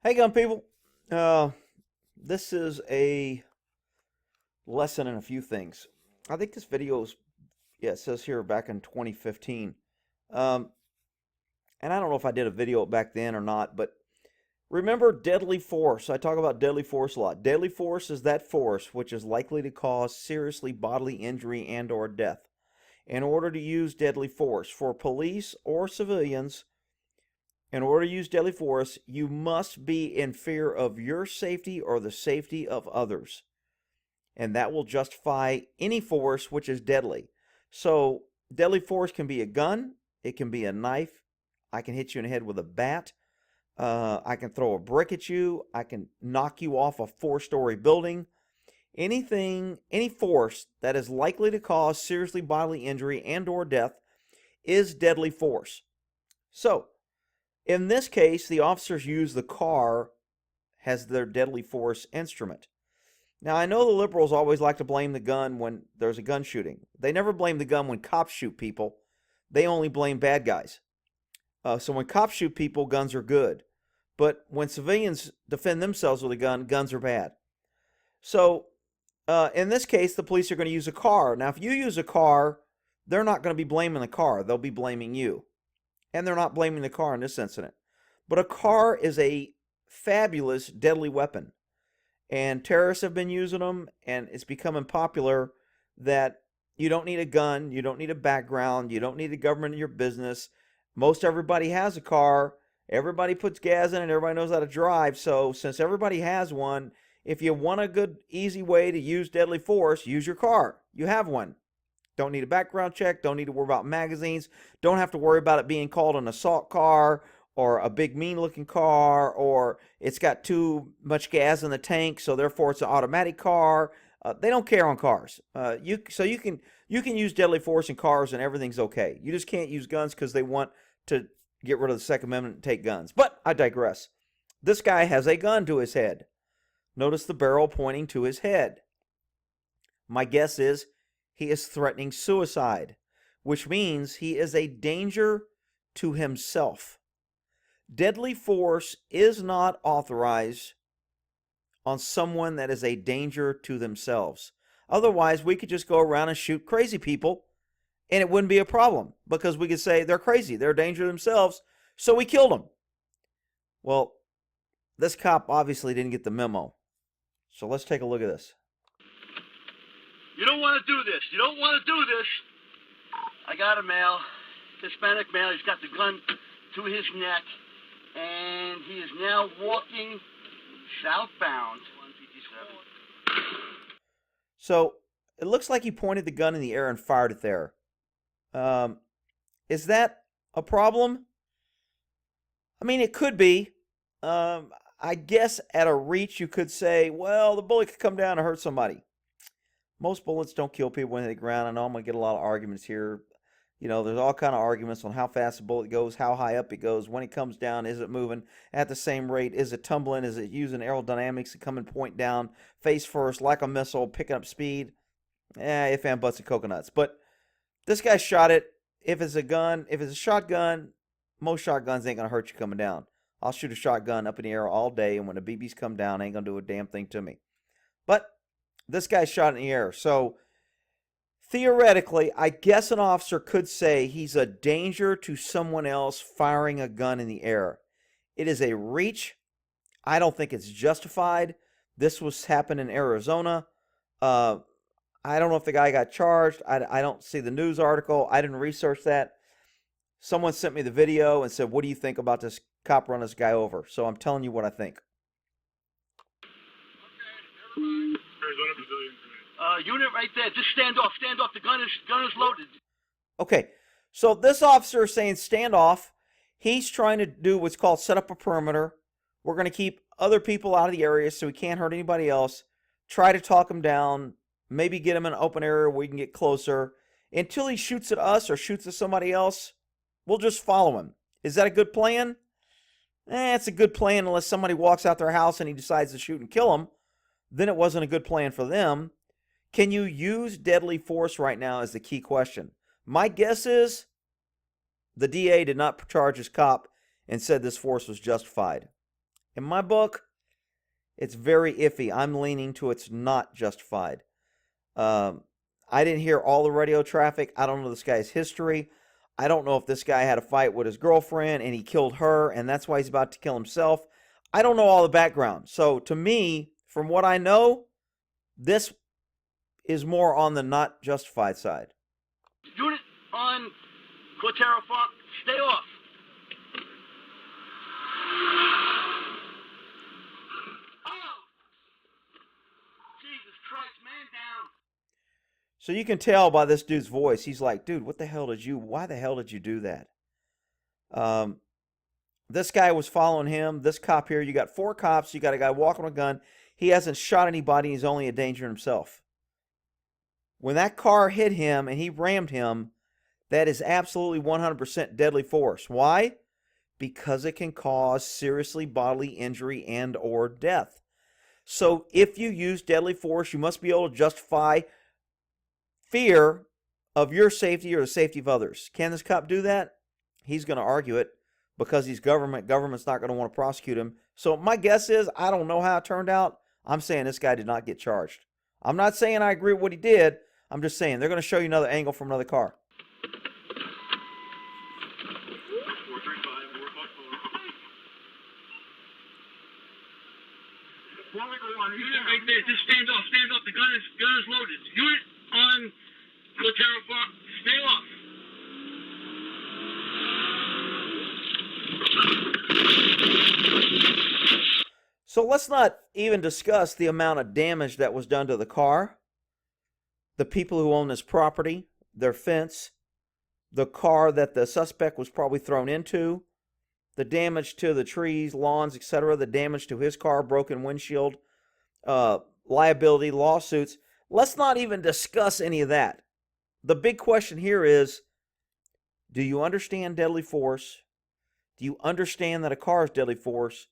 Hey, gun people. Uh, this is a lesson in a few things. I think this video is, yeah, it says here back in 2015. Um, and I don't know if I did a video back then or not, but remember deadly force. I talk about deadly force a lot. Deadly force is that force which is likely to cause seriously bodily injury and or death. In order to use deadly force for police or civilians, in order to use deadly force, you must be in fear of your safety or the safety of others. And that will justify any force which is deadly. So, deadly force can be a gun, it can be a knife. I can hit you in the head with a bat. I can throw a brick at you. I can knock you off a 4-story building. Anything, any force that is likely to cause seriously bodily injury and or death is deadly force. So, in this case, the officers use the car as their deadly force instrument. Now, I know the liberals always like to blame the gun when there's a gun shooting. They never blame the gun when cops shoot people. They only blame bad guys. So when cops shoot people, guns are good. But when civilians defend themselves with a gun, guns are bad. So in this case, the police are going to use a car. Now, if you use a car, they're not going to be blaming the car. They'll be blaming you. And they're not blaming the car in this incident. But a car is a fabulous, deadly weapon. And terrorists have been using them, and it's becoming popular that you don't need a gun, you don't need a background, you don't need the government in your business. Most everybody has a car, everybody puts gas in it, everybody knows how to drive. So since everybody has one, if you want a good, easy way to use deadly force, use your car. You have one. Don't need a background check, don't need to worry about magazines, don't have to worry about it being called an assault car or a big mean looking car, or it's got too much gas in the tank, so therefore it's an automatic car. They don't care on cars. You can use deadly force in cars and everything's okay. You just can't use guns because they want to get rid of the Second Amendment and take guns. But I digress. This guy has a gun to his head. Notice the barrel pointing to his head. My guess is he is threatening suicide, which means he is a danger to himself. Deadly force is not authorized on someone that is a danger to themselves. Otherwise, we could just go around and shoot crazy people, and it wouldn't be a problem because we could say they're crazy, they're a danger to themselves, so we killed them. Well, this cop obviously didn't get the memo. So let's take a look at this. You don't want to do this. You don't want to do this. I got a male, Hispanic male. He's got the gun to his neck. And he is now walking southbound. So it looks like he pointed the gun in the air and fired it there. Is that a problem? I mean, it could be. I guess at a reach you could say, well, the bullet could come down and hurt somebody. Most bullets don't kill people when they hit the ground. I know I'm going to get a lot of arguments here. You know, there's all kind of arguments on how fast the bullet goes, how high up it goes, when it comes down, is it moving at the same rate, is it tumbling, is it using aerodynamics to come and point down face first like a missile, picking up speed? If and buts and coconuts. But this guy shot it. If it's a gun, if it's a shotgun, most shotguns ain't going to hurt you coming down. I'll shoot a shotgun up in the air all day, and when the BBs come down, ain't going to do a damn thing to me. But this guy shot in the air, so theoretically, I guess an officer could say he's a danger to someone else firing a gun in the air. It is a reach. I don't think it's justified. This was happened in Arizona. I don't know if the guy got charged. I don't see the news article. I didn't research that. Someone sent me the video and said, what do you think about this cop run this guy over? So I'm telling you what I think. Okay, never mind. Unit right there. Just stand off. Stand off. The gun is loaded. Okay, so this officer is saying stand off. He's trying to do what's called set up a perimeter. We're going to keep other people out of the area so he can't hurt anybody else. Try to talk him down. Maybe get him in an open area where we can get closer. Until he shoots at us or shoots at somebody else, we'll just follow him. Is that a good plan? It's a good plan unless somebody walks out their house and he decides to shoot and kill him. Then it wasn't a good plan for them. Can you use deadly force right now is the key question. My guess is the DA did not charge his cop and said this force was justified. In my book, it's very iffy. I'm leaning to it's not justified. Um, I didn't hear all the radio traffic. I don't know this guy's history. I don't know if this guy had a fight with his girlfriend and he killed her and that's why he's about to kill himself. I don't know all the background. So to me, from what I know, this is more on the not justified side. Unit on Quatera Farm, stay off. Oh! Jesus Christ, man down. So you can tell by this dude's voice, he's like, dude, why the hell did you do that? This guy was following him. This cop here, you got 4 cops. You got a guy walking with a gun. He hasn't shot anybody. He's only a danger to himself. When that car hit him and he rammed him, that is absolutely 100% deadly force. Why? Because it can cause seriously bodily injury and or death. So if you use deadly force, you must be able to justify fear of your safety or the safety of others. Can this cop do that? He's going to argue it because he's government. Government's not going to want to prosecute him. So my guess is, I don't know how it turned out. I'm saying this guy did not get charged. I'm not saying I agree with what he did. I'm just saying they're going to show you another angle from another car. Unit right there, just stand off, the gun is loaded. Unit on Quatera Farm, stay off. So let's not even discuss the amount of damage that was done to the car, the people who own this property, their fence, the car that the suspect was probably thrown into, the damage to the trees, lawns, etc., the damage to his car, broken windshield, liability, lawsuits. Let's not even discuss any of that. The big question here is, do you understand deadly force? Do you understand that a car is deadly force?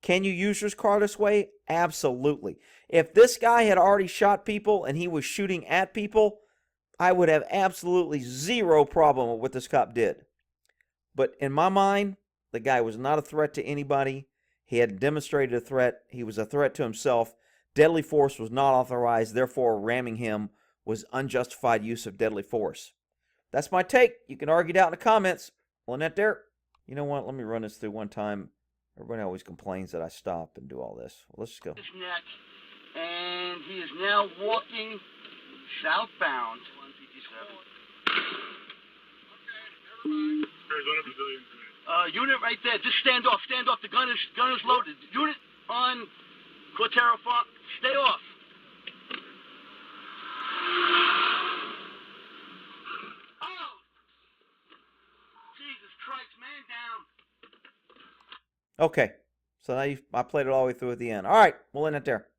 Can you use your car this way? Absolutely. If this guy had already shot people and he was shooting at people, I would have absolutely zero problem with what this cop did. But in my mind, the guy was not a threat to anybody. He had demonstrated a threat. He was a threat to himself. Deadly force was not authorized. Therefore, ramming him was unjustified use of deadly force. That's my take. You can argue it out in the comments. Lynette there. You know what? Let me run this through one time. Everybody always complains that I stop and do all this. Well, let's just go. His neck, and he is now walking southbound. Unit right there, just stand off. The gun is loaded. Unit on Quatera Farm, stay off. Oh! Jesus Christ, man down. Okay, so now I played it all the way through at the end. All right, we'll end it there.